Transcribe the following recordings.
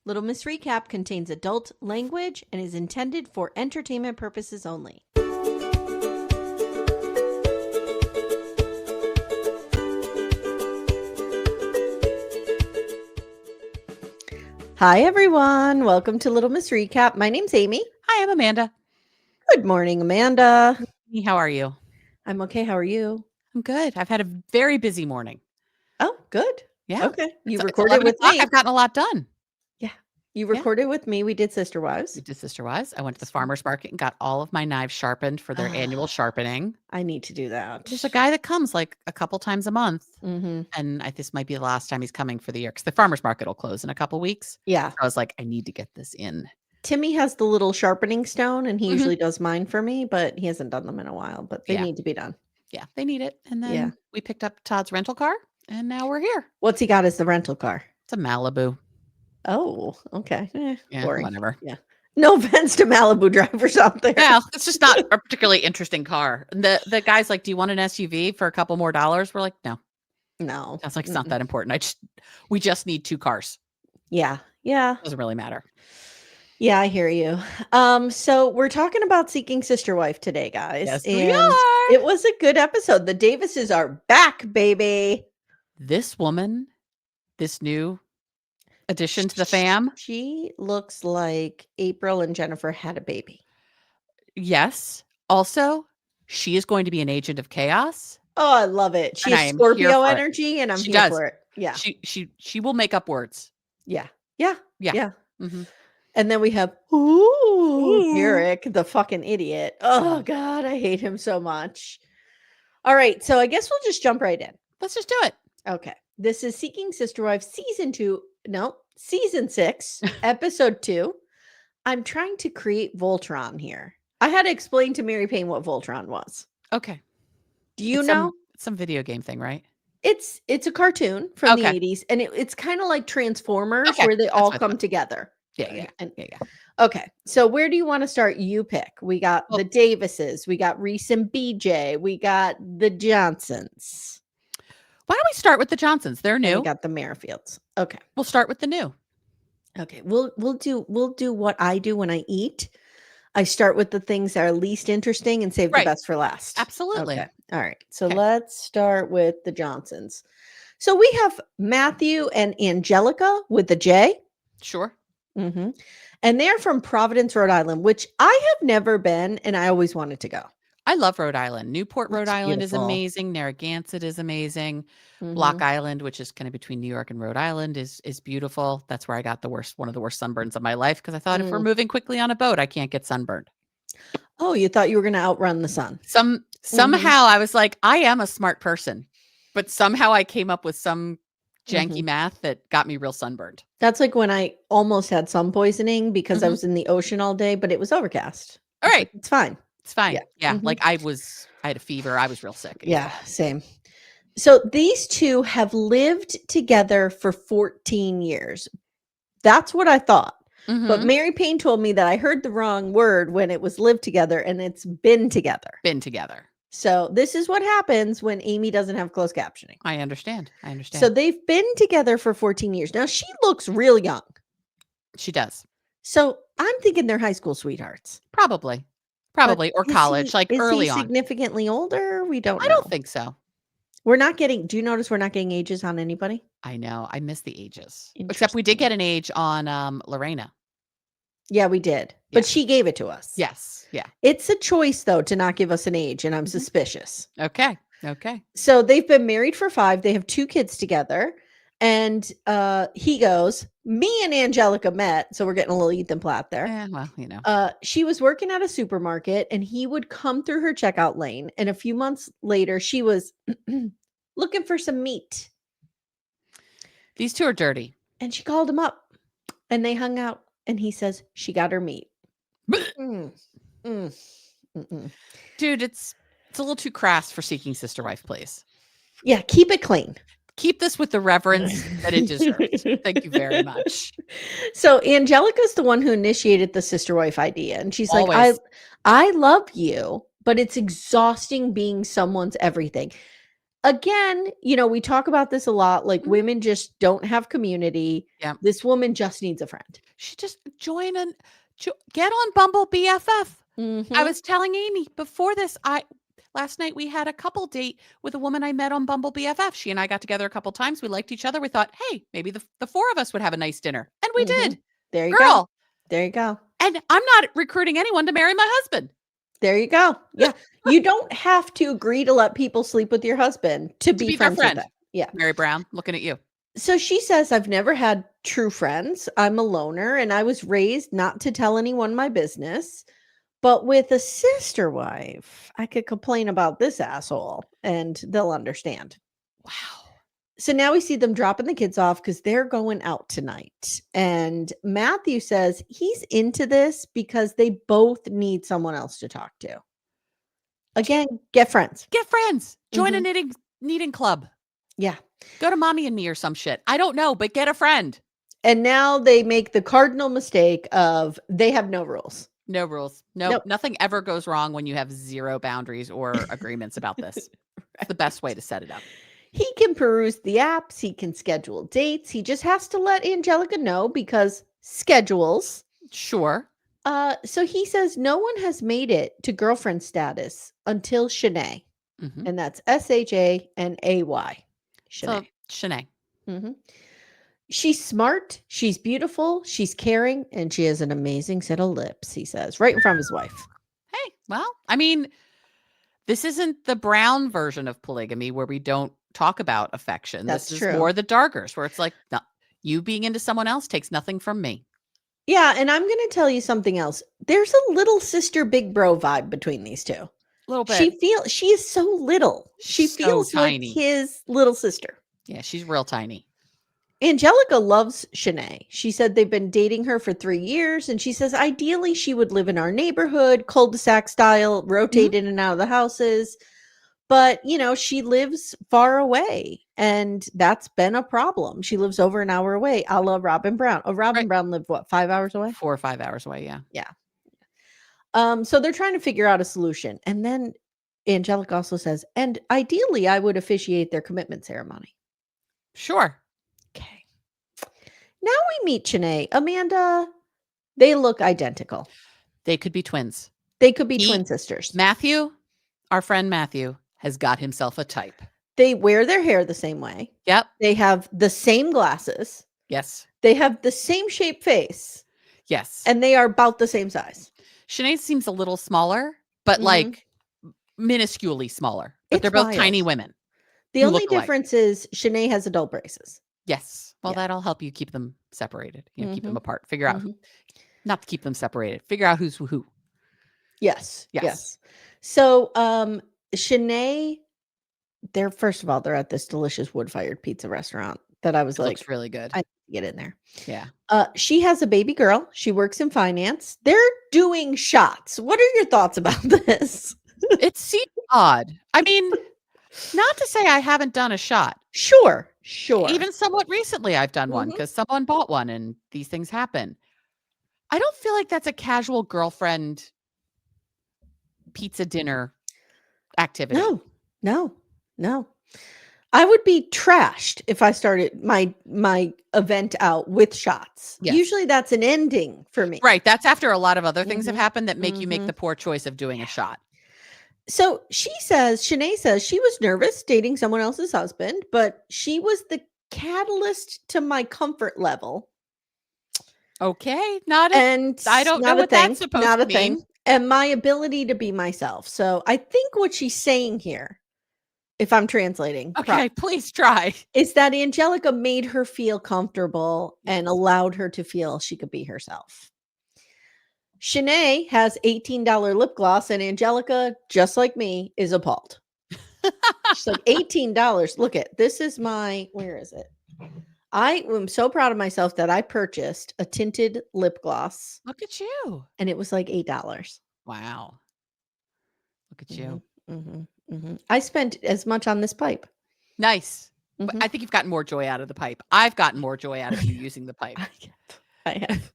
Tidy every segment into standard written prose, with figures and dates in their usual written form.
Little Miss Recap contains adult language and is intended for entertainment purposes only. Hi, everyone. Welcome to Little Miss Recap. My name's Amy. Hi, I'm Amanda. Good morning, Amanda. How are you? I'm okay. How are you? I'm good. I've had a very busy morning. Oh, good. Yeah. Okay. You It's recorded 11 with o'clock. me. I've gotten a lot done. Yeah. You recorded with me. We did Sister Wives. We did Sister Wives. I went to the farmer's market and got all of my knives sharpened for their annual sharpening. I need to do that. There's a guy that comes like a couple times a month. Mm-hmm. And this might be the last time he's coming for the year because the farmer's market will close in a couple weeks. Yeah. So I was like, I need to get this in. Timmy has the little sharpening stone, and he usually does mine for me, but he hasn't done them in a while, but they need to be done. Yeah, they need it. And then we picked up Todd's rental car, and now we're here. What's he got as the rental car? It's a Malibu. Oh, okay. Yeah, boring. whatever. Yeah. No offense to Malibu drivers out there. Yeah, it's just not a particularly interesting car. The guy's like, "Do you want an SUV for a couple more dollars?" We're like, "No." No. I was like, "It's not that important. We just need 2 cars." Yeah. Yeah. Doesn't really matter. Yeah, I hear you. So we're talking about Seeking Sister Wife today, guys. Yes, and we are. It was a good episode. The Davises are back, baby. This woman, this new addition to the fam. She looks like April and Jennifer had a baby. Yes. Also, she is going to be an agent of chaos. Oh, I love it. She has Scorpio energy, and I'm here for it. Yeah. She will make up words. Yeah. Yeah. Yeah. Yeah. Mm-hmm. And then we have Garrick, the fucking idiot. Oh God, I hate him so much. All right, so I guess we'll just jump right in. Let's just do it. Okay. This is Seeking Sister Wives season 6, episode 2. I'm trying to create Voltron here. I had to explain to Mary Payne what Voltron was. Okay. Do you know? Some video game thing, right? It's a cartoon from the 80s, and it's kind of like Transformers where they all come together. Yeah. Okay, so where do you want to start? You pick. We got the Davises, we got Reese and BJ, we got the Johnsons. Why don't we start with the Johnsons? They're new. We got the Merifields. Okay, we'll start with the new. Okay, we'll do what I do when I eat. I start with the things that are least interesting and save the best for last. Absolutely. Okay. All right. So let's start with the Johnsons. So we have Matthew and Angelica with the J. Sure. Mm-hmm. And they're from Providence, Rhode Island, which I have never been, and I always wanted to go. I love Rhode Island. Newport, Rhode Island is amazing. Narragansett is amazing. Block Island, which is kind of between New York and Rhode Island, is beautiful. That's where I got one of the worst sunburns of my life because I thought if we're moving quickly on a boat, I can't get sunburned. Oh, you thought you were going to outrun the sun. Somehow I was like, I am a smart person, but somehow I came up with some janky math that got me real sunburned. That's like when I almost had sun poisoning because I was in the ocean all day, but it was overcast. All right. It's fine. It's fine. Yeah. Like I had a fever. I was real sick. Yeah, same. So these two have lived together for 14 years. That's what I thought. But Mary Payne told me that I heard the wrong word when it was lived together, and it's been together. Been together. So this is what happens when Amy doesn't have closed captioning. I understand. So they've been together for 14 years. Now she looks real young. She does. So I'm thinking they're high school sweethearts. Probably, or college, like early on. Significantly older? We don't know. I don't think so. We're not getting, do you notice we're not getting ages on anybody? I know. I miss the ages. Except we did get an age on Lorrana. Yeah, we did. But she gave it to us. Yes. Yeah. It's a choice, though, to not give us an age, and I'm suspicious. Okay. So they've been married for 5. They have 2 kids together. And he goes, me and Angelica met. So we're getting a little Ethan Platt there. Yeah, well, she was working at a supermarket, and he would come through her checkout lane. And a few months later, she was looking for some meat. These two are dirty. And she called him up, and they hung out. And he says she got her meat. Dude, it's a little too crass for Seeking Sister Wife, please. Yeah, keep it clean. Keep this with the reverence that it deserves. Thank you very much. So Angelica's the one who initiated the sister wife idea. And she's Always. like, I love you, but it's exhausting being someone's everything. Again, we talk about this a lot. Like women just don't have community. Yeah. This woman just needs a friend. She just get on Bumble BFF. I was telling Amy before this, last night we had a couple date with a woman I met on Bumble BFF. She and I got together a couple times. We liked each other. We thought, hey, maybe the four of us would have a nice dinner. And we did. There you go. There you go. And I'm not recruiting anyone to marry my husband. There you go. Yeah. You don't have to agree to let people sleep with your husband to be friends with them. Yeah. Mary Brown, looking at you. So she says, I've never had true friends. I'm a loner and I was raised not to tell anyone my business. But with a sister wife, I could complain about this asshole and they'll understand. Wow. So now we see them dropping the kids off because they're going out tonight. And Matthew says he's into this because they both need someone else to talk to. Again, get friends. Get friends. Join a knitting club. Yeah. Go to Mommy and Me or some shit. I don't know, but get a friend. And now they make the cardinal mistake of they have no rules. No rules. Nope. Nothing ever goes wrong when you have zero boundaries or agreements about this. Right. It's the best way to set it up. He can peruse the apps. He can schedule dates. He just has to let Angelica know because schedules. Sure. So he says no one has made it to girlfriend status until Shanae. And that's SHANAY. Shanae. So, Shanae. She's smart. She's beautiful. She's caring. And she has an amazing set of lips, he says, right in front of his wife. Hey, well, I mean, this isn't the Brown version of polygamy where we don't talk about affection. That's this true. Is more the Dargers, where it's like, no, you being into someone else takes nothing from me. Yeah, and I'm going to tell you something else. There's a little sister big bro vibe between these two. A little bit. She is so little. She feels tiny. like his little sister. Yeah, she's real tiny. Angelica loves Shanae. She said they've been dating her for 3 years, and she says ideally she would live in our neighborhood, cul-de-sac style, rotate in and out of the houses. But, she lives far away, and that's been a problem. She lives over an hour away, a la Robin Brown. Oh, Robin Brown lived, 5 hours away? 4 or 5 hours away, yeah. Yeah. So they're trying to figure out a solution. And then Angelica also says, and ideally I would officiate their commitment ceremony. Sure. Okay. Now we meet Shanae. Amanda, they look identical. They could be twins. They could be twin sisters. Matthew, our friend Matthew, has got himself a type. They wear their hair the same way. Yep. They have the same glasses. Yes. They have the same shaped face. Yes. And they are about the same size. Shanae seems a little smaller, but like minusculely smaller. But they're both tiny women. The only difference is Shanae has adult braces. Yes. Well, that'll help you keep them separated. Keep them apart. Figure out, not to keep them separated. Figure out who's who. Yes. So, Shanae, first of all, they're at this delicious wood-fired pizza restaurant that I was like, looks really good. I get in there. Yeah. She has a baby girl. She works in finance. They're doing shots. What are your thoughts about this? It seems odd. I mean, not to say I haven't done a shot. Sure. Even somewhat recently I've done one because someone bought one and these things happen. I don't feel like that's a casual girlfriend pizza dinner activity. No. I would be trashed if I started my event out with shots. Yes. Usually that's an ending for me. Right. That's after a lot of other things have happened that make you make the poor choice of doing a shot. So Shanae says she was nervous dating someone else's husband, but she was the catalyst to my comfort level. Okay. I don't know what that's supposed to mean. Thing. And my ability to be myself. So I think what she's saying here, if I'm translating. Okay, please try. Is that Angelica made her feel comfortable and allowed her to feel she could be herself. Shanae has $18 lip gloss and Angelica, just like me, is appalled. She's like, $18. Look this is where is it? I am so proud of myself that I purchased a tinted lip gloss. Look at you. And it was like $8. Wow. Look at you. I spent as much on this pipe. Nice. I think you've gotten more joy out of the pipe. I've gotten more joy out of you using the pipe. I have.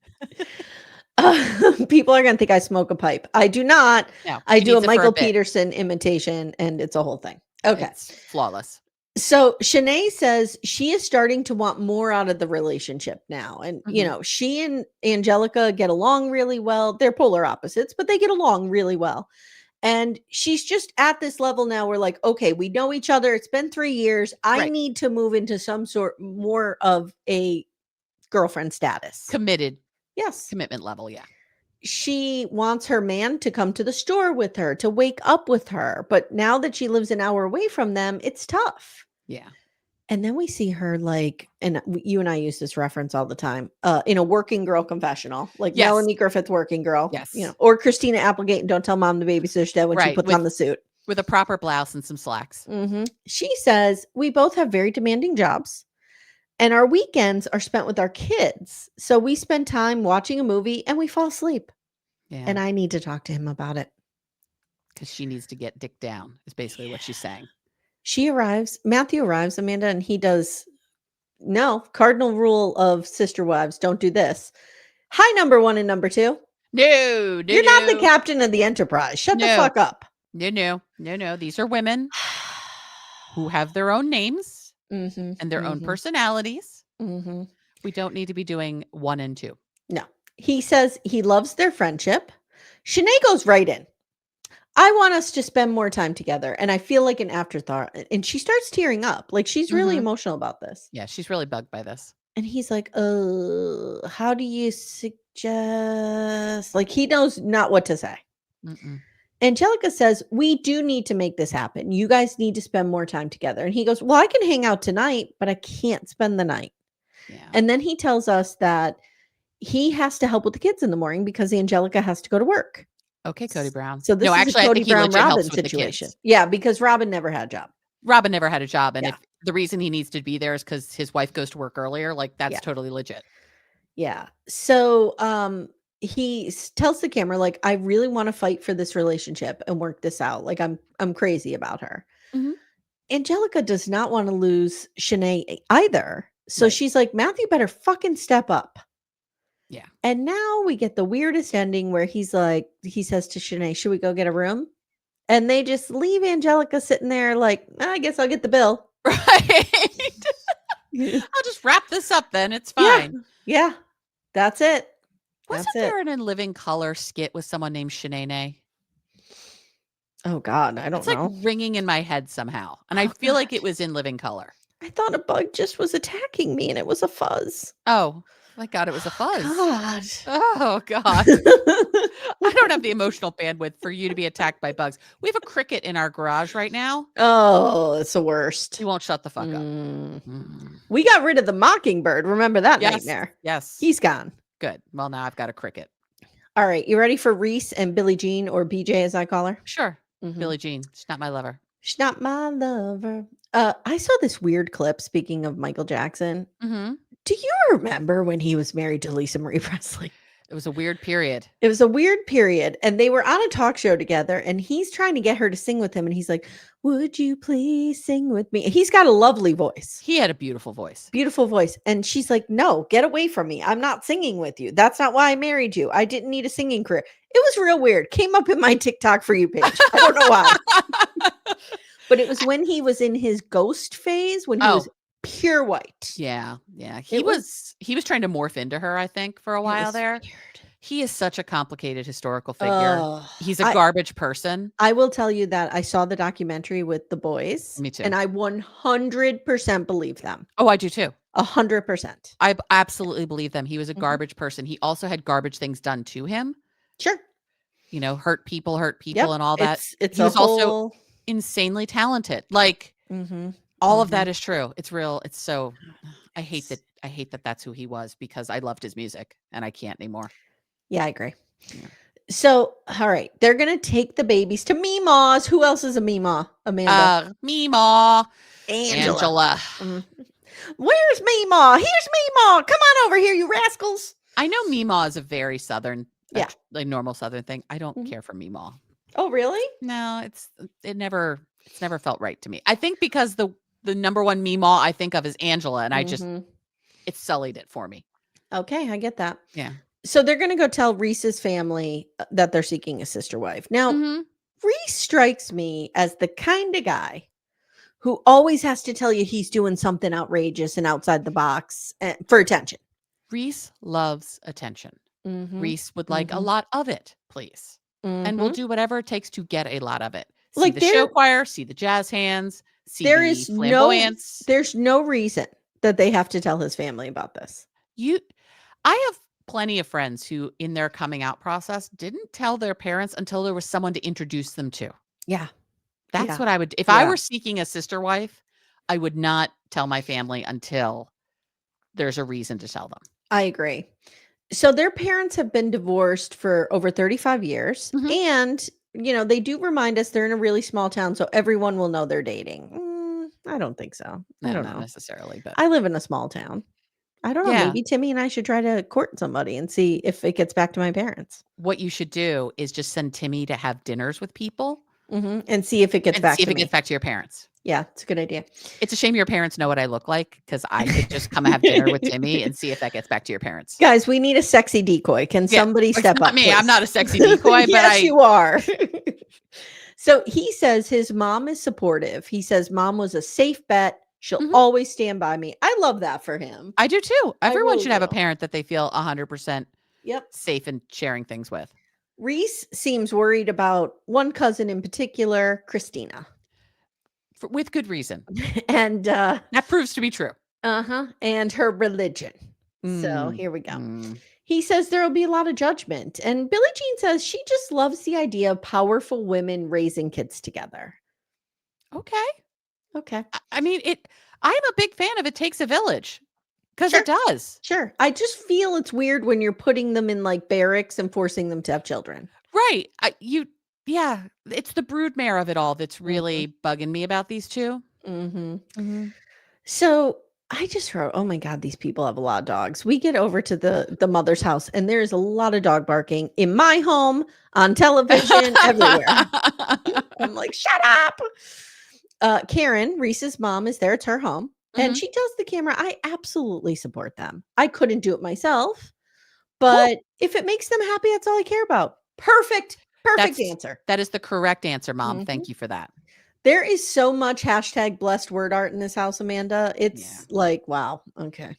People are going to think I smoke a pipe. I do not. No, I do a Michael Peterson imitation and it's a whole thing. Okay. It's flawless. So Shanae says she is starting to want more out of the relationship now. And, she and Angelica get along really well. They're polar opposites, but they get along really well. And she's just at this level now where, like, okay, we know each other. It's been 3 years. I need to move into some sort more of a girlfriend status. Committed. Yes. Commitment level. Yeah. She wants her man to come to the store with her, to wake up with her. But now that she lives an hour away from them, it's tough. Yeah. And then we see her, like, and you and I use this reference all the time, in a working girl confessional, like Melanie Griffith Working Girl. Yes. Or Christina Applegate in Don't Tell Mom the Babysitter's Dead when she puts on the suit. With a proper blouse and some slacks. Mm-hmm. She says, we both have very demanding jobs. And our weekends are spent with our kids. So we spend time watching a movie and we fall asleep. Yeah. And I need to talk to him about it. Because she needs to get dick down, is basically what she's saying. Matthew arrives, Amanda, and he does, cardinal rule of sister wives, don't do this. Hi, number 1 and number 2. No. You're not the captain of the Enterprise. Shut the fuck up. No. These are women who have their own names and their own personalities. Mm-hmm. We don't need to be doing 1 and 2. No. He says he loves their friendship. Shanae goes right in. I want us to spend more time together. And I feel like an afterthought. And she starts tearing up. Like, she's really emotional about this. Yeah, she's really bugged by this. And he's like, how do you suggest? Like, he knows not what to say. Mm-mm. Angelica says, we do need to make this happen. You guys need to spend more time together. And he goes, well, I can hang out tonight, but I can't spend the night. Yeah. And then he tells us that he has to help with the kids in the morning because Angelica has to go to work. Okay, Cody Brown. So this is a Cody Brown Robin situation. Yeah, because Robin never had a job. And if the reason he needs to be there is because his wife goes to work earlier, like, that's totally legit. Yeah. So he tells the camera, like, I really want to fight for this relationship and work this out. Like, I'm crazy about her. Mm-hmm. Angelica does not want to lose Shanae either. So she's like, Matthew better fucking step up. Yeah. And now we get the weirdest ending where he says to Shanae, should we go get a room? And they just leave Angelica sitting there like, I guess I'll get the bill. Right. I'll just wrap this up then. It's fine. Yeah. That's it. Wasn't there an In Living Color skit with someone named Shanae? Oh, God. I don't know. It's like ringing in my head somehow. And I feel like it was In Living Color. I thought a bug just was attacking me and it was a fuzz. Oh, my God, it was a fuzz. God. Oh, God. I don't have the emotional bandwidth for you to be attacked by bugs. We have a cricket in our garage right now. Oh, it's the worst. He won't shut the fuck up. We got rid of the mockingbird. Remember that nightmare? Yes. He's gone. Good. Well, now I've got a cricket. All right. You ready for Reese and Billie Jean, or BJ as I call her? Sure. Mm-hmm. Billie Jean. She's not my lover. She's not my lover. I saw this weird clip, speaking of Michael Jackson. Mm-hmm. Do you remember when he was married to Lisa Marie Presley? It was a weird period. And they were on a talk show together and he's trying to get her to sing with him. And he's like, would you please sing with me? He's got a lovely voice. He had a beautiful voice. And she's like, no, get away from me. I'm not singing with you. That's not why I married you. I didn't need a singing career. It was real weird. Came up in my TikTok For You page. I don't know why. But it was when he was in his ghost phase, when he was pure white. Yeah. He was trying to morph into her, I think, for a while there. Weird. He is such a complicated historical figure. He's a garbage person. I will tell you that I saw the documentary with the boys. Me too. And I 100% believe them. Oh, I do too. 100%. I absolutely believe them. He was a garbage person. He also had garbage things done to him. Sure. Hurt people and all that. He was also insanely talented. Like, all of that is true. It's real. It's so, I hate that that's who he was, because I loved his music and I can't anymore. Yeah, I agree. Yeah. So, all right. They're going to take the babies to Meemaws. Who else is a Meemaw, Amanda? Meemaw. Angela. Where's Meemaw? Here's Meemaw. Come on over here, you rascals. I know Meemaw is a very Southern, like normal Southern thing. I don't care for Meemaw. Oh, really? No, it's never felt right to me. I think because the number one Meemaw I think of is Angela, and I just, it sullied it for me. Okay, I get that. Yeah. So they're going to go tell Reese's family that they're seeking a sister wife. Now, Reese strikes me as the kind of guy who always has to tell you he's doing something outrageous and outside the box for attention. Reese loves attention. Mm-hmm. Reese would like a lot of it, please. Mm-hmm. And we'll do whatever it takes to get a lot of it. See Like the show choir, see the jazz hands, see there the is flamboyance. There's no reason that they have to tell his family about this. I have plenty of friends who, in their coming out process, didn't tell their parents until there was someone to introduce them to. Yeah. That's what I would, if I were seeking a sister wife, I would not tell my family until there's a reason to tell them. I agree. So their parents have been divorced for over 35 years. Mhm. And, they do remind us they're in a really small town, so everyone will know they're dating. I don't think so. I don't know. Not necessarily, but I live in a small town. I don't know. Maybe Timmy and I should try to court somebody and see if it gets back to my parents. What you should do is just send Timmy to have dinners with people and see if it gets back to me. Gets back to your parents. Yeah, it's a good idea. It's a shame your parents know what I look like, because I could just come and have dinner with Timmy and see if that gets back to your parents. Guys, we need a sexy decoy. Can somebody step up? Me, please? I'm not a sexy decoy, but yes, you are. So he says his mom is supportive. He says mom was a safe bet. She'll always stand by me. I love that for him. I do too. Everyone should have a parent that they feel 100% safe in sharing things with. Reese seems worried about one cousin in particular, Christina. With good reason. And that proves to be true. And her religion. So here we go. He says there will be a lot of judgment. And Billie Jean says she just loves the idea of powerful women raising kids together. Okay. I mean, I'm a big fan of It Takes a Village, because it does. Sure. I just feel it's weird when you're putting them in like barracks and forcing them to have children. Right. It's the broodmare of it all that's really bugging me about these two. So I just wrote, oh my God, these people have a lot of dogs. We get over to the mother's house and there's a lot of dog barking in my home, on television, everywhere. I'm like, shut up. Karen, Reese's mom, is there. It's her home. And she does the camera. I absolutely support them. I couldn't do it myself, but if it makes them happy, that's all I care about. Perfect answer. That is the correct answer, Mom. Thank you for that. There is so much #blessed word art in this house, Amanda. It's like, wow. Okay.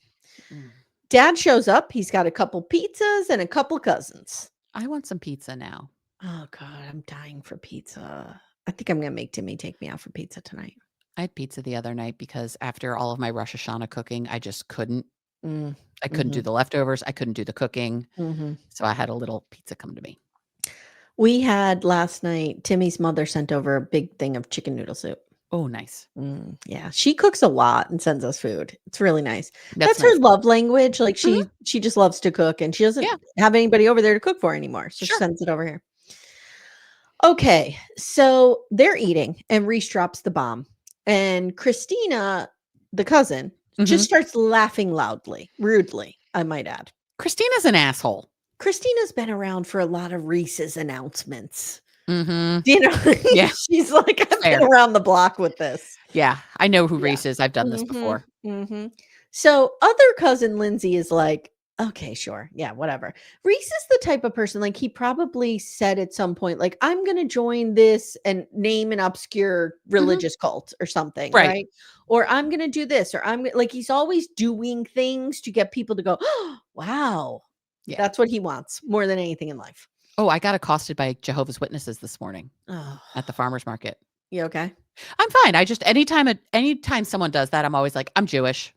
Dad shows up. He's got a couple pizzas and a couple cousins. I want some pizza now. Oh God, I'm dying for pizza. I think I'm going to make Timmy take me out for pizza tonight. I had pizza the other night because after all of my Rosh Hashanah cooking, I just couldn't. I couldn't do the leftovers. I couldn't do the cooking. So I had a little pizza come to me. We had last night, Timmy's mother sent over a big thing of chicken noodle soup. Oh, nice. Yeah. She cooks a lot and sends us food. It's really nice. That's her love language. Like she just loves to cook, and she doesn't have anybody over there to cook for anymore. So she sends it over here. Okay. So they're eating and Reese drops the bomb. And Christina, the cousin, just starts laughing loudly, rudely, I might add. Christina's an asshole. Christina's been around for a lot of Reese's announcements. You know, she's like, I've been around the block with this. Yeah, I know who Reese is. I've done this before. So other cousin Lindsay is like, okay, sure. Yeah, whatever. Reese is the type of person, like he probably said at some point, like, I'm going to join this and name an obscure religious cult or something. Right. Or I'm going to do this, or I'm like, he's always doing things to get people to go, oh, wow. Yeah. That's what he wants more than anything in life. Oh, I got accosted by Jehovah's Witnesses this morning at the farmer's market. You okay? I'm fine. I just, anytime someone does that, I'm always like, I'm Jewish.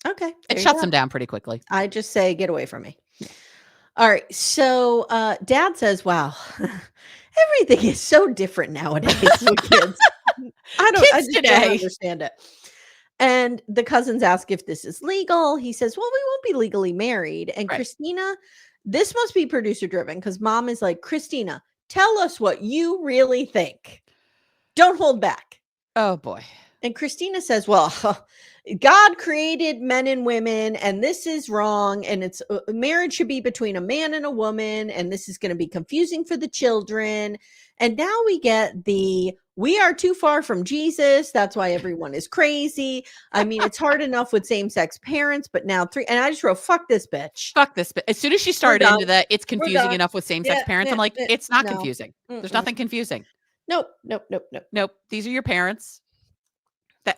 Okay. It shuts them down pretty quickly. I just say, get away from me. Yeah. All right. So Dad says, wow, everything is so different nowadays with kids. I just don't understand it. And the cousins ask if this is legal. He says, well, we won't be legally married. And Christina, this must be producer driven, because Mom is like, Christina, tell us what you really think. Don't hold back. Oh, boy. And Christina says, well, God created men and women, and this is wrong. And it's marriage should be between a man and a woman. And this is going to be confusing for the children. And now we get we are too far from Jesus. That's why everyone is crazy. I mean, it's hard enough with same-sex parents, but now 3. And I just wrote, fuck this bitch. Fuck this bitch. As soon as she started into that, it's confusing enough with same-sex parents. I'm like, it's not confusing. There's nothing confusing. Nope. These are your parents.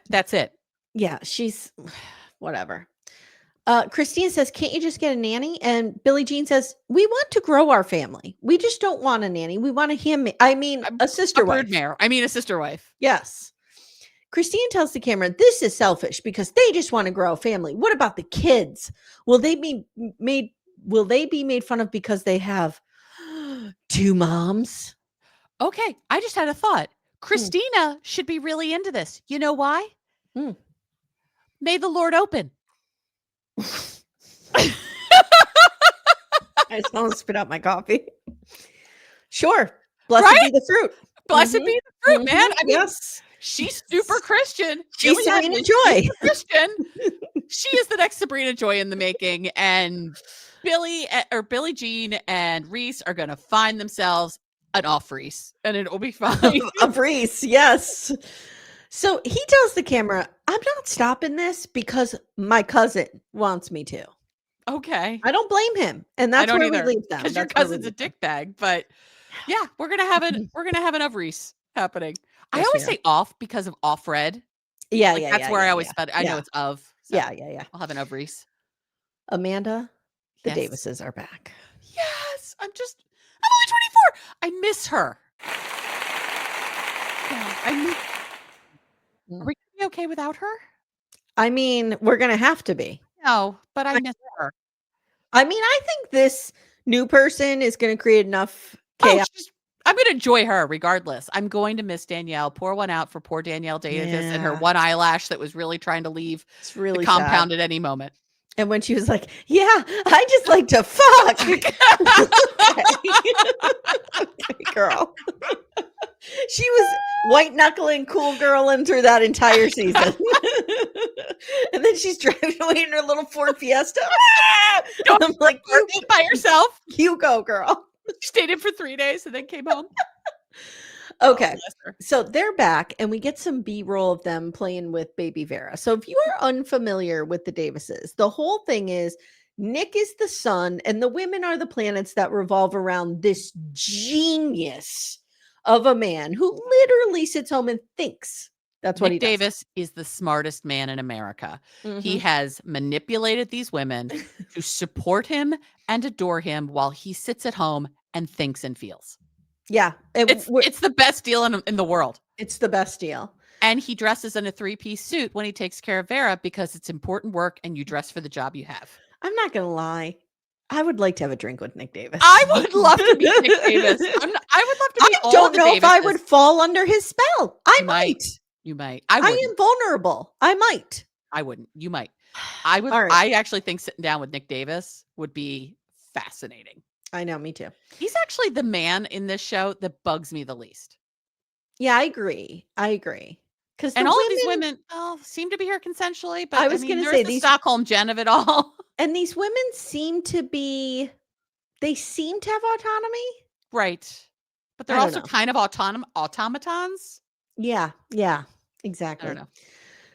That's it. Yeah, she's whatever. Christine says, can't you just get a nanny? And Billie Jean says, we want to grow our family. We just don't want a nanny. We want a a sister wife. A sister wife. Yes. Christine tells the camera, this is selfish because they just want to grow a family. What about the kids? Will they be made fun of because they have 2 moms? Okay, I just had a thought. Christina should be really into this. You know why? May the Lord open. I just want to spit out my coffee. Sure. Blessed be the fruit. Blessed be the fruit, man. I mean, yes. She's super Christian. She's Sabrina Joy. Christian. She is the next Sabrina Joy in the making. And Billie Jean and Reese are going to find themselves an off Reese. And it'll be fine. Of Reese, yes. So he tells the camera, I'm not stopping this because my cousin wants me to. Okay. I don't blame him. And that's where we leave them. Because your cousin's a dickbag. But yeah, we're gonna have an of Reese happening. Yes, I always say off because of off red. Yeah, that's where I always spell it. I know it's of. So yeah. I'll have an of Reese. Amanda, the Davises are back. Yes. I'm only 24. I miss her. Are we gonna be okay without her? I mean, we're gonna have to be. No, but I miss her. I mean, I think this new person is gonna create enough chaos. I'm going to enjoy her regardless. I'm going to miss Danielle. Pour one out for poor Danielle Davis and her one eyelash that was really trying to leave the compound at any moment. And when she was like, yeah, I just like to fuck. Okay, girl. She was white knuckling cool girling through that entire season. And then she's driving away in her little Ford Fiesta. I'm like, you by yourself. You go, girl. She stayed in for 3 days and then came home. Okay. So they're back and we get some B-roll of them playing with baby Vera. So if you are unfamiliar with the Davises, the whole thing is Nick is the sun and the women are the planets that revolve around this genius of a man who literally sits home and thinks. That's what Nick Davis is the smartest man in America. He has manipulated these women to support him and adore him while he sits at home and thinks and feels. Yeah. It's the best deal in the world. It's the best deal. And he dresses in a 3-piece suit when he takes care of Vera because it's important work and you dress for the job you have. I'm not going to lie. I would like to have a drink with Nick Davis. I would love to meet Nick Davis. I would love to meet all the Davises. I don't know if I would fall under his spell. I might. You might. I am vulnerable. I might. I wouldn't. You might. I would. Right. I actually think sitting down with Nick Davis would be fascinating. I know. Me too. He's actually the man in this show that bugs me the least. Yeah, I agree. Because all of these women seem to be here consensually. But I was going to say the Stockholm Jen of it all. And these women seem to have autonomy, right? But they're also kind of automatons. Yeah, exactly. I don't know.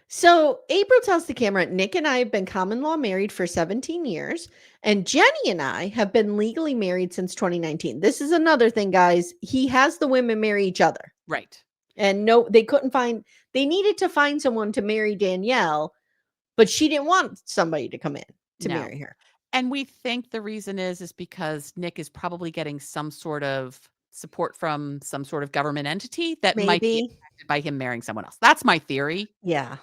So April tells the camera, Nick and I have been common law married for 17 years, and Jenny and I have been legally married since 2019. This is another thing, guys. He has the women marry each other. Right. And they needed to find someone to marry Danielle, but she didn't want somebody to come in to marry her. And we think the reason is because Nick is probably getting some sort of support from some sort of government entity that might be impacted by him marrying someone else. That's my theory. Yeah.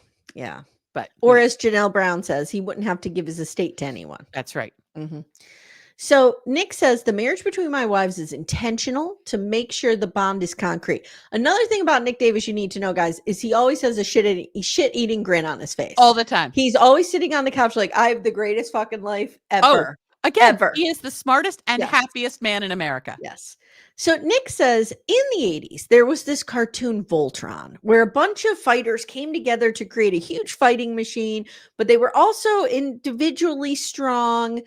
But as Janelle Brown says, he wouldn't have to give his estate to anyone. That's right. So Nick says the marriage between my wives is intentional to make sure the bond is concrete. Another thing about Nick Davis you need to know, guys, is he always has a shit-eating grin on his face. All the time. He's always sitting on the couch like, I have the greatest fucking life ever. Again, he is the smartest and happiest man in America. Yes. So Nick says in the 80s, there was this cartoon Voltron where a bunch of fighters came together to create a huge fighting machine, but they were also individually strong.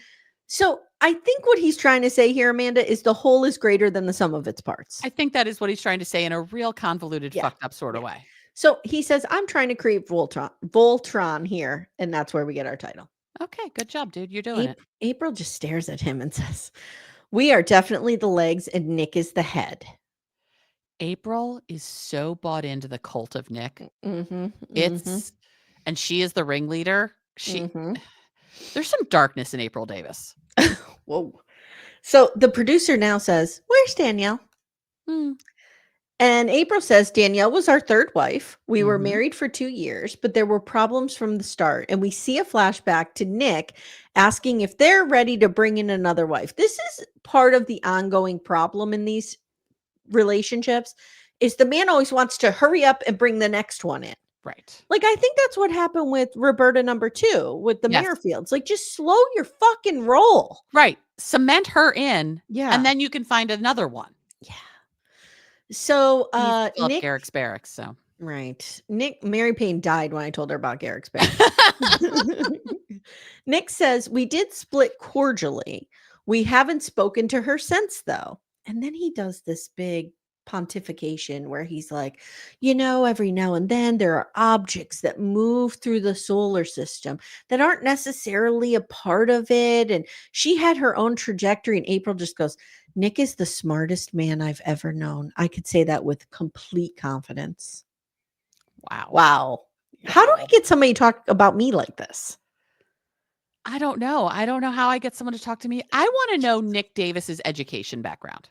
So I think what he's trying to say here, Amanda, is the whole is greater than the sum of its parts. I think that is what he's trying to say in a real convoluted, fucked up sort of way. So he says, I'm trying to create Voltron here. And that's where we get our title. Okay, good job, dude. You're doing it. April just stares at him and says, we are definitely the legs and Nick is the head. April is so bought into the cult of Nick. And she is the ringleader. Mm-hmm. There's some darkness in April Davis. Whoa. So the producer now says, "Where's Danielle?" And April says, "Danielle was our third wife. We were married for 2 years, but there were problems from the start." And we see a flashback to Nick asking if they're ready to bring in another wife. This is part of the ongoing problem in these relationships, is the man always wants to hurry up and bring the next one in. Right. Like, I think that's what happened with Roberta number 2 with the Merrifields. Like, just slow your fucking roll. Right. Cement her in. Yeah. And then you can find another one. Yeah. So Nick Garrick's barracks. So right. Mary Payne died when I told her about Garrick's barracks. Nick says, "We did split cordially. We haven't spoken to her since, though." And then he does this big pontification where he's like, "Every now and then there are objects that move through the solar system that aren't necessarily a part of it. And she had her own trajectory." And April just goes, "Nick is the smartest man I've ever known. I could say that with complete confidence." Wow. How do I get somebody to talk about me like this? I don't know. I don't know how I get someone to talk to me. I want to know Nick Davis's education background.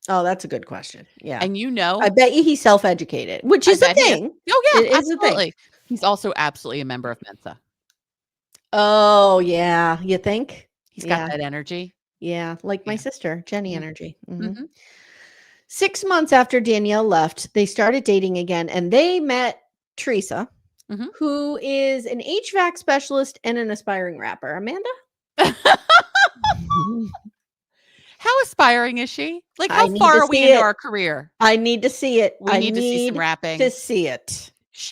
Oh, that's a good question. Yeah. And I bet you he's self-educated, which is a thing. Oh, yeah, it is absolutely. a thing. He's also absolutely a member of Mensa. Oh, yeah. You think? He's got that energy. Yeah. Like my sister, Jenny energy. 6 months after Danielle left, they started dating again, and they met Teresa, who is an HVAC specialist and an aspiring rapper. Amanda? How aspiring is she? Like, how far are we into our career? I need to see it. We need to see some rapping. To see it.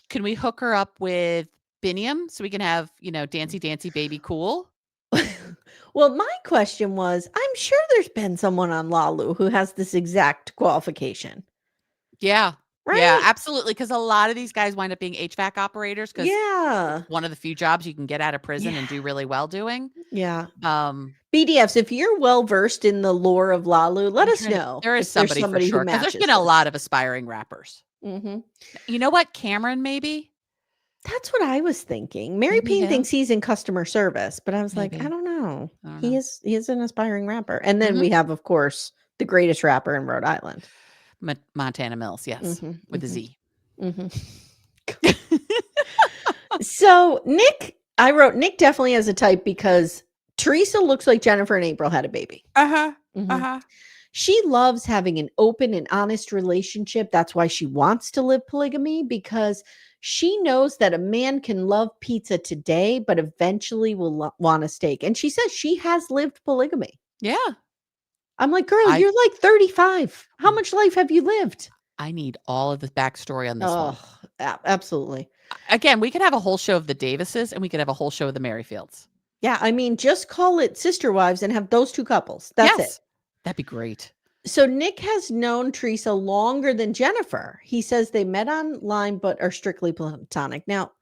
Can we hook her up with Biniam so we can have, Dancy Dancy Baby Cool? Well, my question was, I'm sure there's been someone on Lalu who has this exact qualification. Yeah. Right? Yeah, absolutely. Because a lot of these guys wind up being HVAC operators. Because one of the few jobs you can get out of prison and do really well doing. Yeah. BDFs, if you're well versed in the lore of Lalu, let us know. There is somebody for sure. Because there's been a lot of aspiring rappers. You know what? Cameron, maybe? That's what I was thinking. Mary Payne thinks he's in customer service, but I was like, I don't know. He is an aspiring rapper. And then we have, of course, the greatest rapper in Rhode Island. Montana Mills, yes, with a Z. So I wrote Nick definitely has a type because Teresa looks like Jennifer and April had a baby. She loves having an open and honest relationship. That's why she wants to live polygamy, because she knows that a man can love pizza today, but eventually will want a steak. And she says she has lived polygamy. Yeah. I'm like, girl, you're like 35. How much life have you lived? I need all of the backstory on this one. Absolutely. Again, we could have a whole show of the Davises and we could have a whole show of the Merifields. Yeah. I mean, just call it Sister Wives and have those two couples. That's it. That'd be great. So Nick has known Teresa longer than Jennifer. He says they met online, but are strictly platonic. Now,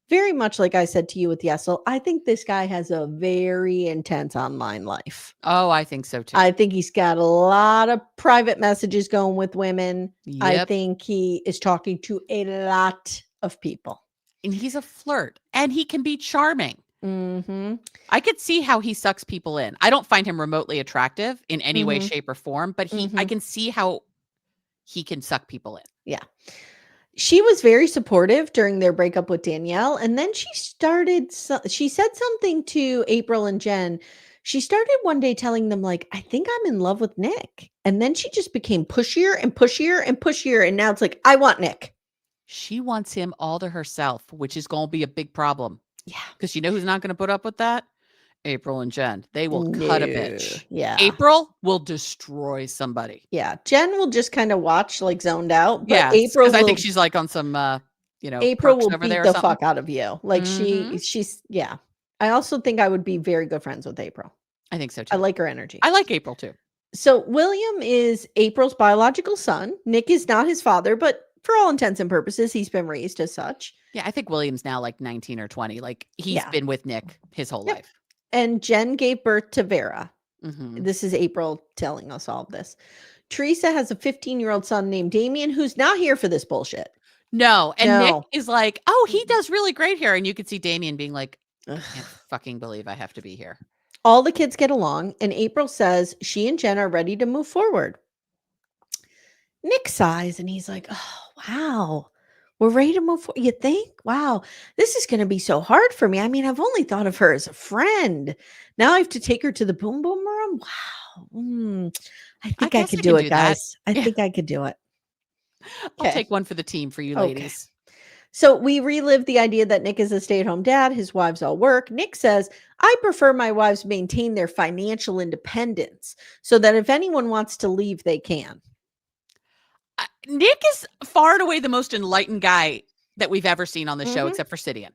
very much like I said to you with Yesel, I think this guy has a very intense online life. Oh, I think so too. I think he's got a lot of private messages going with women. Yep. I think he is talking to a lot of people. And he's a flirt. And he can be charming. I could see how he sucks people in. I don't find him remotely attractive in any way, shape, or form, but I can see how he can suck people in. Yeah. She was very supportive during their breakup with Danielle. And then she said something to April and Jen. She started one day telling them, like, I think I'm in love with Nick. And then she just became pushier and pushier and pushier. And now it's like, I want Nick. She wants him all to herself, which is going to be a big problem. Yeah. Because you know who's not going to put up with that? April and Jen. They will cut a bitch. Yeah. April will destroy somebody. Yeah. Jen will just kind of watch, like, zoned out. But yeah. April, I think she's like on some, April will beat the fuck out of you. Like she's, yeah. I also think I would be very good friends with April. I think so too. I like her energy. I like April too. So William is April's biological son. Nick is not his father, but for all intents and purposes, he's been raised as such. Yeah, I think William's now like 19 or 20. Like he's been with Nick his whole life. And Jen gave birth to Vera. This is April telling us all of this. Teresa has a 15-year-old son named Damien who's not here for this bullshit. No. And Nick is like, oh, he does really great here. And you could see Damien being like, I can't fucking believe I have to be here. All the kids get along, and April says she and Jen are ready to move forward. Nick sighs, and he's like, oh, wow. We're ready to move forward. You think? Wow, this is going to be so hard for me. I mean, I've only thought of her as a friend. Now I have to take her to the boom boom room. Wow. I think I could do it, guys. I think I could do it. I'll take one for the team for you ladies. So we relive the idea that Nick is a stay-at-home dad. His wives all work. Nick says, I prefer my wives maintain their financial independence so that if anyone wants to leave, they can. Nick is far and away the most enlightened guy that we've ever seen on the show, except for Sidian.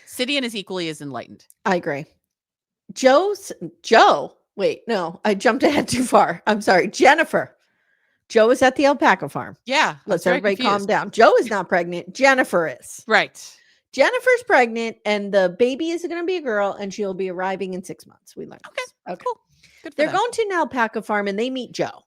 Sidian is equally as enlightened. I agree. Wait, no, I jumped ahead too far. I'm sorry. Jennifer. Joe is at the alpaca farm. Yeah. Let's everybody calm down. Joe is not pregnant. Jennifer is. Right. Jennifer's pregnant, and the baby is going to be a girl, and she'll be arriving in 6 months. We learned. Okay. Cool. Good for They're them. going to an alpaca farm, and they meet Joe.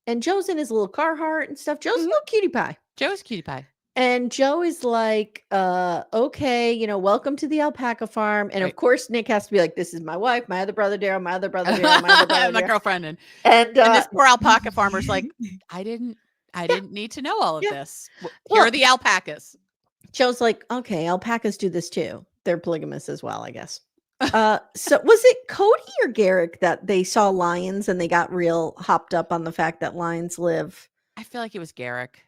And Joe's in his little Carhartt and stuff. Joe's a little cutie pie. Joe's cutie pie. And Joe is like, okay, welcome to the alpaca farm. And of course, Nick has to be like, this is my wife, my other brother, Daryl, my other brother, Daryl, my other brother, my girlfriend. And this poor alpaca farmer's like, I didn't need to know all of this. Here are the alpacas. Joe's like, okay, alpacas do this too. They're polygamous as well, I guess. So was it Cody or Garrick that they saw lions and they got real hopped up on the fact that lions live? I feel like it was Garrick.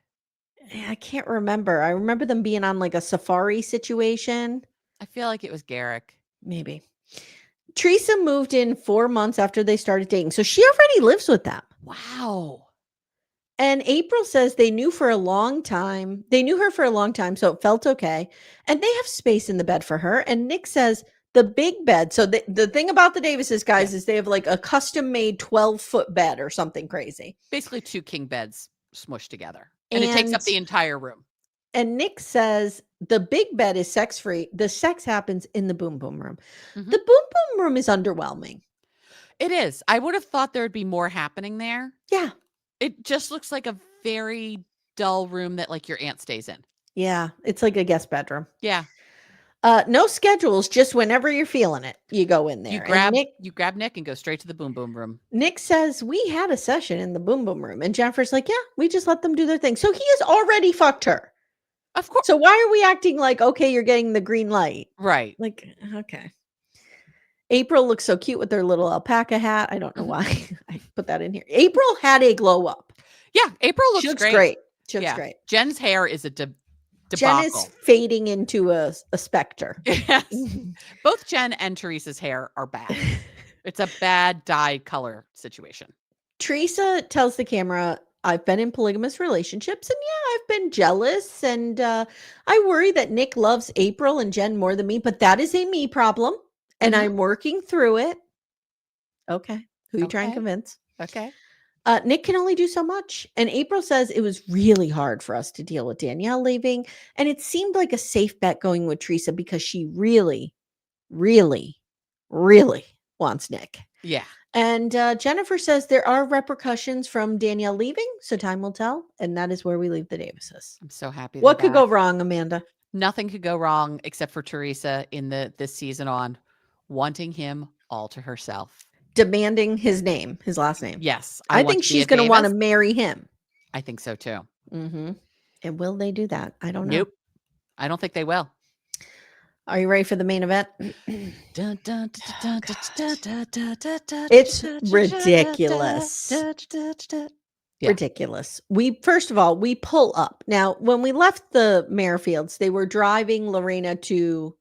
I can't remember. I remember them being on like a safari situation. I feel like it was Garrick. Maybe. Teresa moved in 4 months after they started dating. So she already lives with them. Wow. And April says they knew her for a long time. So it felt okay. And they have space in the bed for her. And Nick says the big bed. So the thing about the Davises, guys, is they have like a custom made 12-foot bed or something crazy. Basically 2 king beds smushed together. And it takes up the entire room. And Nick says the big bed is sex-free. The sex happens in the boom boom room. The boom boom room is underwhelming. It is. I would have thought there would be more happening there. Yeah. It just looks like a very dull room that like your aunt stays in. Yeah. It's like a guest bedroom. Yeah. No schedules, just whenever you're feeling it, you go in there. You grab Nick and go straight to the boom boom room. Nick says, we had a session in the boom boom room. And Jennifer's like, yeah, we just let them do their thing. So he has already fucked her. Of course. So why are we acting like, okay, you're getting the green light? Right. Like, okay. April looks so cute with her little alpaca hat. I don't know why I put that in here. April had a glow up. Yeah. April looks great. She looks great. Jen's hair is a debacle. Jen is fading into a specter. Yes. Both Jen and Teresa's hair are bad. It's a bad dye color situation. Teresa tells the camera, I've been in polygamous relationships and yeah, I've been jealous. And I worry that Nick loves April and Jen more than me, but that is a me problem. And I'm working through it. Okay. Who you trying to convince? Okay. Nick can only do so much. And April says it was really hard for us to deal with Danielle leaving. And it seemed like a safe bet going with Teresa because she really, really, really wants Nick. Yeah. And Jennifer says there are repercussions from Danielle leaving. So time will tell. And that is where we leave the Davises. I'm so happy. What could go wrong, Amanda? Nothing could go wrong except for Teresa in this season on wanting him all to herself. Demanding his last name. Yes. I think she's going to want to marry him. I think so too. And will they do that? I don't know. Nope. I don't think they will. Are you ready for the main event? It's ridiculous. Ridiculous. First of all, we pull up. Now, when we left the Merrifields, they were driving Lorrana to,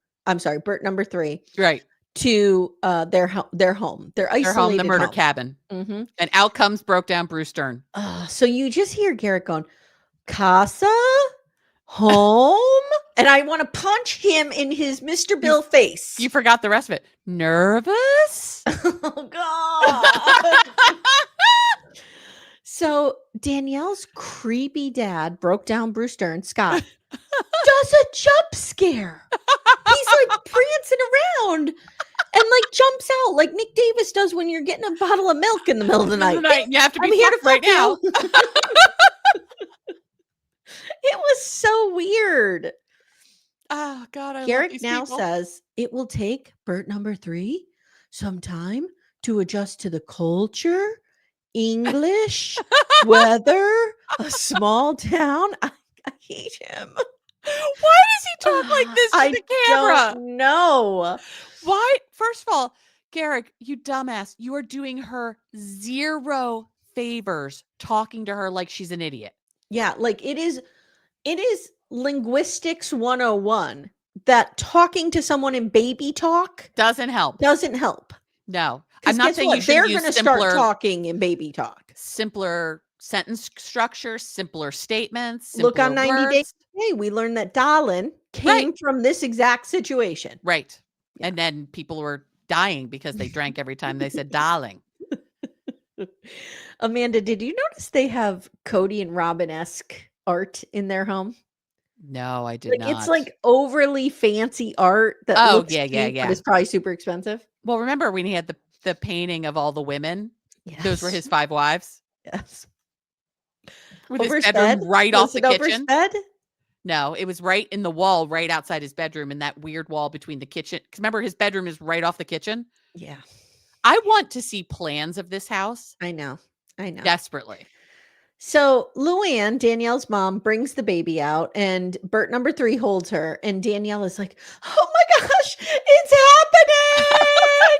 Bert number 3. Right. To their home, their isolated home, the murder cabin. And out comes broke down Bruce Dern. So you just hear Garrick going, Casa, home, and I want to punch him in his Mr. Bill face. You forgot the rest of it. Nervous? Oh God. So Danielle's creepy dad broke down Bruce Dern, Scott, does a jump scare. He's like prancing around. like jumps out like Nick Davis does when you're getting a bottle of milk in the middle of the night. You have to be I'm here to right fuck now. you. It was so weird. Oh God, I love Garrick these now people. says it will take Bert number 3 some time to adjust to the culture, English, weather, a small town. I hate him. Why does he talk like this to the camera? Don't know. Why? First of all, Garrick, you dumbass, you are doing her 0 favors talking to her like she's an idiot. Yeah, like it is linguistics 101 that talking to someone in baby talk doesn't help. No. I'm not saying you should they're use going to simpler, start talking in baby talk. Simpler sentence structure, simpler statements, simpler Look on 90 words. Days. Hey, we learned that Darlin came from this exact situation. Right. Yeah. And then people were dying because they drank every time they said darling. Amanda, did you notice they have Cody and Robin-esque art in their home? No, I did not. It's like overly fancy art that looks cute, but it's probably super expensive. Well, remember when he had the painting of all the women? Yes. Those were his 5 wives? Yes. With his bedroom right off the kitchen? Bed? No, it was right in the wall right outside his bedroom, in that weird wall between the kitchen. Because remember, his bedroom is right off the kitchen? Yeah. I want to see plans of this house. I know. Desperately. So Luann, Danielle's mom, brings the baby out, and Bert number 3 holds her, and Danielle is like, "Oh my gosh, it's happening!"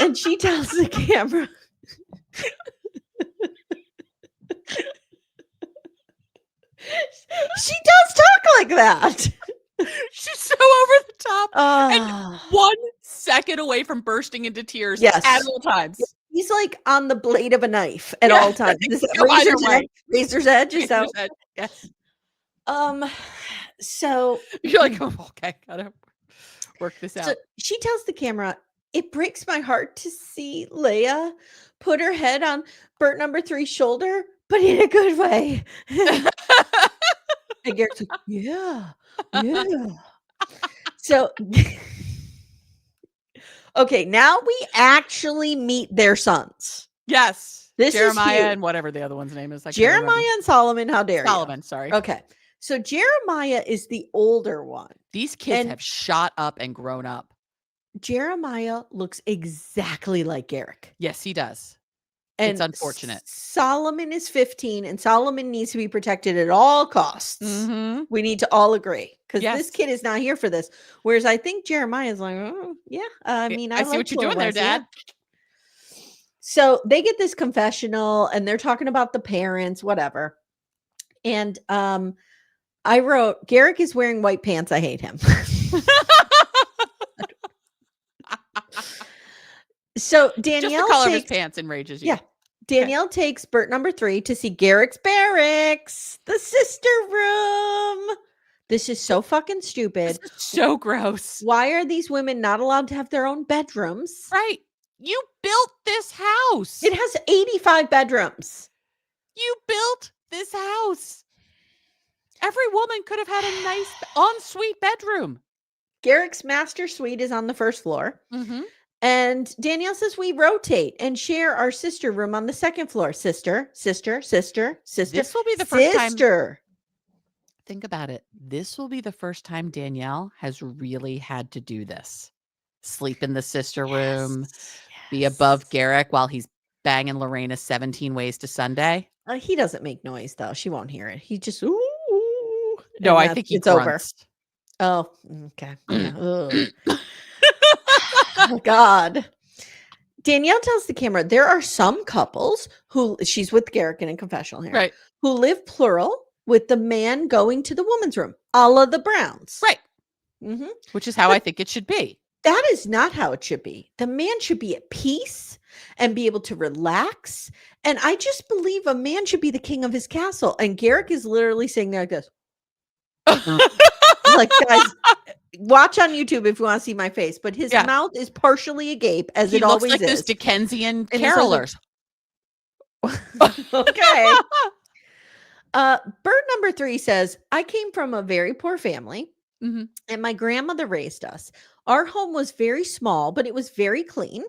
And she tells the camera, she does talk like that. She's so over the top and 1 second away from bursting into tears at all times. He's like on the blade of a knife at all times. Is it razor's edge? Is that? Yes. So you're like, oh, okay, gotta work this out. So she tells the camera, "It breaks my heart to see Leia put her head on Bert number 3's shoulder, but in a good way." And Garrett's like, yeah. So, okay, now we actually meet their sons. Yes. This Jeremiah is and whatever the other one's name is. Jeremiah and Solomon. How dare you? Solomon, sorry. Okay. So Jeremiah is the older one. These kids have shot up and grown up. Jeremiah looks exactly like Garrick. Yes, he does. And it's unfortunate. Solomon is 15, and Solomon needs to be protected at all costs. Mm-hmm. We need to all agree, because this kid is not here for this. Whereas I think Jeremiah is like, oh, yeah. I mean, I see what you're doing there, Dad. Yeah. So they get this confessional, and they're talking about the parents, whatever. And I wrote, Garrick is wearing white pants. I hate him. So Danielle, just the color of his pants enrages you. Yeah. Danielle takes Bert number 3 to see Garrick's barracks, the sister room. This is so fucking stupid. This is so gross. Why are these women not allowed to have their own bedrooms? Right. You built this house. It has 85 bedrooms. You built this house. Every woman could have had a nice ensuite bedroom. Garrick's master suite is on the first floor. Mm-hmm. And Danielle says we rotate and share our sister room on the second floor. Sister. This will be the first time. Think about it. This will be the first time Danielle has really had to do this. Sleep in the sister room, be above Garrick while he's banging Lorrana 17 ways to Sunday. He doesn't make noise, though. She won't hear it. He just, ooh. No, I think it's grunts. Over. Oh, okay. Yeah. Oh, God. Danielle tells the camera there are some couples who, she's with Garrick in a confessional here, right, who live plural with the man going to the woman's room, a la the Browns. Right. Mm-hmm. Which is how I think it should be. That is not how it should be. The man should be at peace and be able to relax. And I just believe a man should be the king of his castle. And Garrick is literally saying there like this. Like, guys, watch on YouTube if you want to see my face, but his mouth is partially agape, as it always is. He looks like those Dickensian carolers. Okay. Bird number 3 says, I came from a very poor family, and my grandmother raised us. Our home was very small, but it was very clean.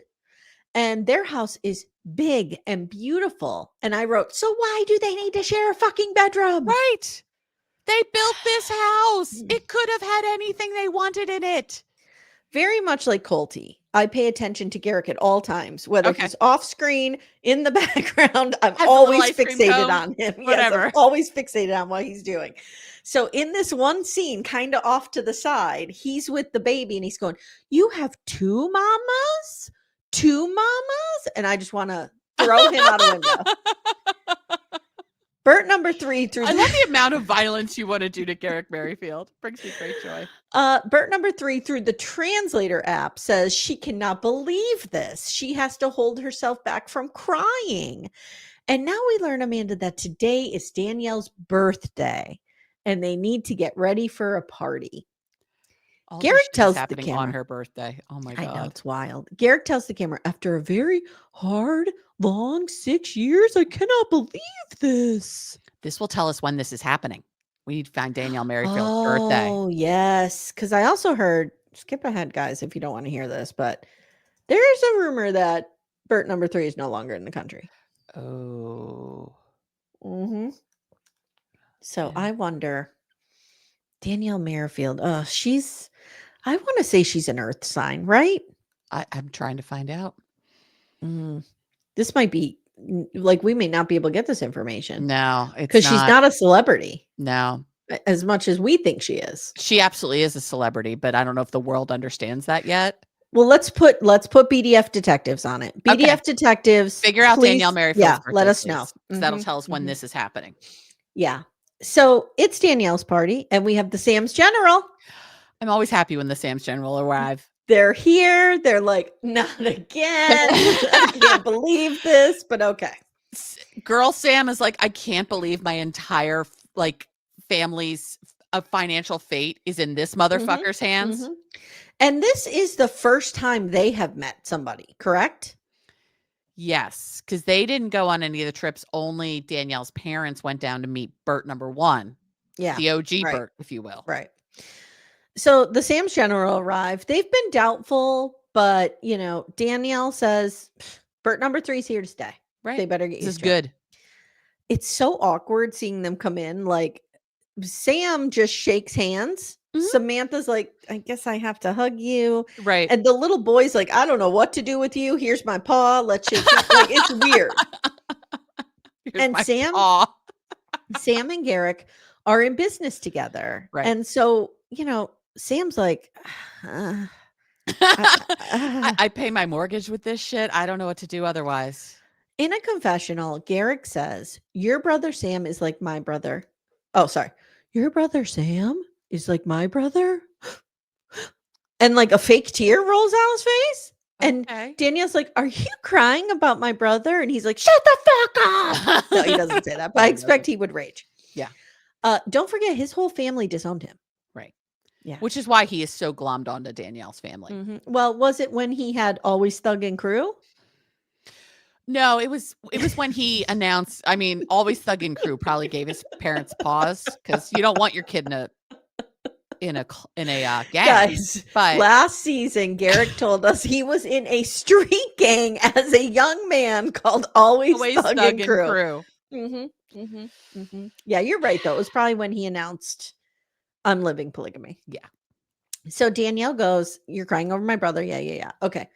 And their house is big and beautiful. And I wrote, so why do they need to share a fucking bedroom? Right. They built this house. It could have had anything they wanted in it. Very much like Colty. I pay attention to Garrick at all times, whether he's off screen, in the background. I'm always fixated on him. Whatever. Yes, I'm always fixated on what he's doing. So in this one scene, kind of off to the side, he's with the baby and he's going, you have two mamas? Two mamas? And I just want to throw him out a window. Bert number 3 through I love the amount of violence you want to do to Garrick Merrifield. Brings me great joy. Bert number 3 through the translator app says she cannot believe this. She has to hold herself back from crying. And now we learn, Amanda, that today is Danielle's birthday and they need to get ready for a party. All Garrick tells the happening camera on her birthday. Oh my God. I know, it's wild. Garrick tells the camera, after a very hard, long 6 years, I cannot believe this. This will tell us when this is happening. We need to find Danielle Merrifield's birthday. Oh, yes. Because I also heard, skip ahead, guys, if you don't want to hear this, but there's a rumor that Bert number 3 is no longer in the country. Oh. Mm-hmm. So Yeah. I wonder, Danielle Merrifield, I want to say she's an earth sign, right? I'm trying to find out. This might be, like, we may not be able to get this information. No, it's because she's not a celebrity. No. As much as we think she is. She absolutely is a celebrity, but I don't know if the world understands that yet. Well, let's put BDF detectives on it. BDF detectives. Figure out Danielle Merrifield's birthday, let us know. That'll tell us when this is happening. Yeah. So it's Danielle's party, and we have the Sam's General. I'm always happy when the Sam's General arrive. They're here. They're like, not again. I can't believe this, but okay. Girl Sam is like, I can't believe my entire family's financial fate is in this motherfucker's hands. And this is the first time they have met somebody, correct? Yes, because they didn't go on any of the trips. Only Danielle's parents went down to meet Bert number 1. Yeah. The OG Bert, if you will. Right. So the Sam's General arrived. They've been doubtful, but, Danielle says, Bert number 3 is here to stay. Right. They better get this used is to good. It. It's so awkward seeing them come in. Like, Sam just shakes hands. Samantha's like, I guess I have to hug you. Right. And the little boy's like, I don't know what to do with you. Here's my paw. Let's shake hands. Like, it's weird. And Sam and Garrick are in business together. Right. And so, Sam's like, I pay my mortgage with this shit. I don't know what to do otherwise. In a confessional, Garrick says, your brother Sam is like my brother. Oh, sorry. Your brother Sam is like my brother? And like a fake tear rolls out his face. And Danielle's like, are you crying about my brother? And he's like, shut the fuck up. No, he doesn't say that, but I expect he would rage. Yeah. Don't forget, his whole family disowned him. Right. Yeah. Which is why he is so glommed onto Danielle's family. Well, was it when he had Always Thug and Crew? No, it was when he announced, Always Thug and Crew probably gave his parents pause because you don't want your kid in a gang. Guys, but last season, Garrick told us he was in a street gang as a young man called Always Thug and Crew. Yeah, you're right, though. It was probably when he announced, I'm living polygamy. Yeah. So Danielle goes, you're crying over my brother. Yeah. Okay.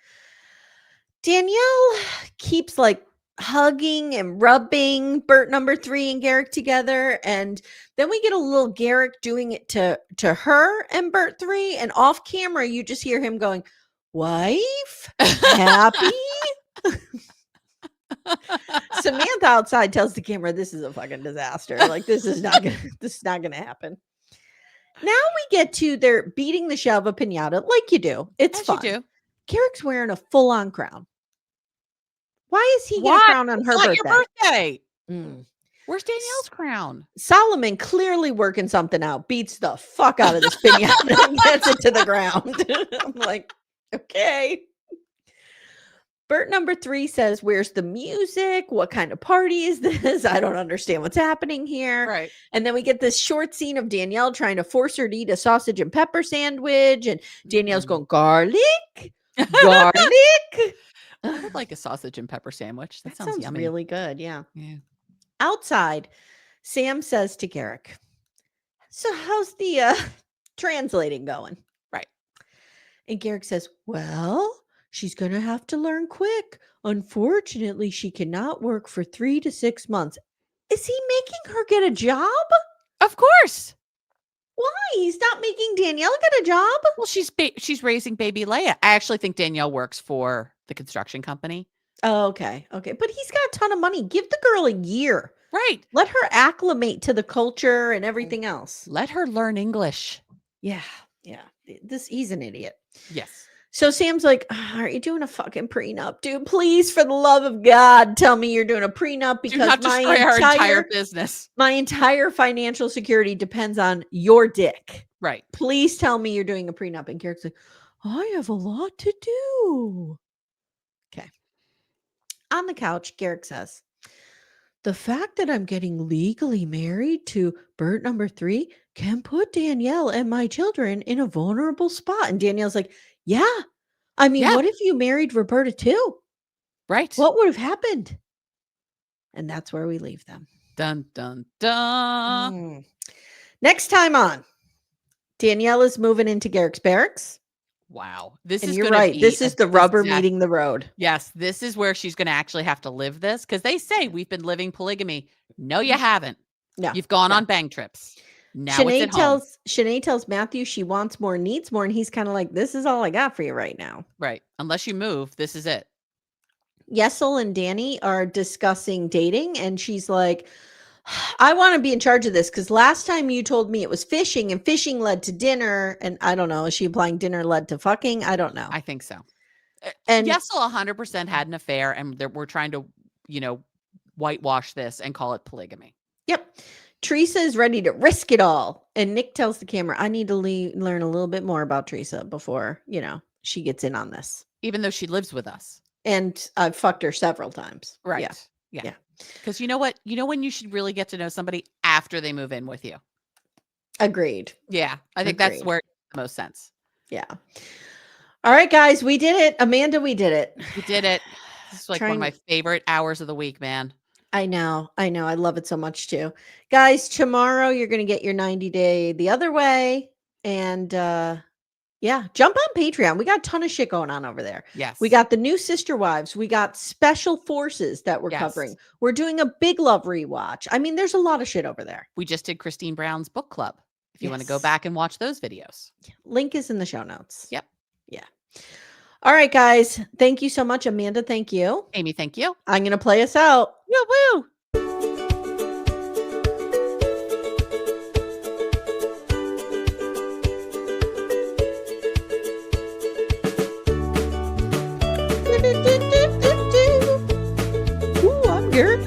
Danielle keeps hugging and rubbing Bert number 3 and Garrick together. And then we get a little Garrick doing it to her and Bert 3. And off camera, you just hear him going, wife, happy. Samantha outside tells the camera, this is a fucking disaster. This is not gonna happen. Now we get to they're beating the shell of a piñata like you do. It's fun. You do. Garrick's wearing a full-on crown. Why is he getting a crown on her birthday? Your birthday. Where's Danielle's crown? Solomon clearly working something out. Beats the fuck out of this piñata and gets it to the ground. I'm like, okay. Bert number 3 says, "Where's the music? What kind of party is this? I don't understand what's happening here." Right. And then we get this short scene of Danielle trying to force her to eat a sausage and pepper sandwich. And Danielle's going, "Garlic, garlic." I would like a sausage and pepper sandwich. That sounds yummy. Really good. Yeah. Yeah. Outside, Sam says to Garrick, "So how's the translating going?" Right. And Garrick says, "Well, she's going to have to learn quick. Unfortunately, she cannot work for 3 to 6 months." Is he making her get a job? Of course. Why? He's not making Danielle get a job? Well, she's raising baby Leia. I actually think Danielle works for the construction company. Oh, okay. Okay. But he's got a ton of money. Give the girl a year. Right. Let her acclimate to the culture and everything else. Let her learn English. Yeah. Yeah. He's an idiot. Yes. So Sam's like, "Are you doing a fucking prenup, dude? Please, for the love of God, tell me you're doing a prenup because do not destroy our entire business. My entire financial security depends on your dick. Right. Please tell me you're doing a prenup." And Garrick's like, "I have a lot to do." Okay. On the couch, Garrick says, "The fact that I'm getting legally married to Bert number 3 can put Danielle and my children in a vulnerable spot." And Danielle's like, "Yeah. I mean, what if you married Roberta too? Right. What would have happened?" And that's where we leave them. Dun, dun, dun. Next time on, Danielle is moving into Garrick's barracks. Wow. This And is you're right. This is the rubber meeting the road. Yes. This is where she's going to actually have to live this because they say we've been living polygamy. No, you haven't. No. You've gone on bang trips. Now Shanae tells Matthew she wants more, needs more, and he's kind of like, "This is all I got for you right now." Right. Unless you move, this is it. Yesel and Danny are discussing dating, and she's like, "I want to be in charge of this because last time you told me it was fishing, and fishing led to dinner." And I don't know. Is she implying dinner led to fucking? I don't know. I think so. And Yesel 100% had an affair, and we're trying to, whitewash this and call it polygamy. Yep. Teresa is ready to risk it all. And Nick tells the camera, "I need to learn a little bit more about Teresa before, she gets in on this." Even though she lives with us. And I've fucked her several times. Right. Yeah. Because you know what? You know when you should really get to know somebody after they move in with you. Agreed. Yeah. I think that's where it makes the most sense. Yeah. All right, guys. We did it. Amanda, we did it. We did it. This is like one of my favorite hours of the week, man. I know. I love it so much too. Guys, tomorrow you're going to get your 90-day the other way. And jump on Patreon. We got a ton of shit going on over there. Yes. We got the new Sister Wives. We got Special Forces that we're covering. We're doing a Big Love rewatch. I mean, there's a lot of shit over there. We just did Christine Brown's book club. If you want to go back and watch those videos. Link is in the show notes. Yep. Yeah. All right, guys. Thank you so much. Amanda, thank you. Amy, thank you. I'm going to play us out. Woo woo. Ooh, I'm Garrick.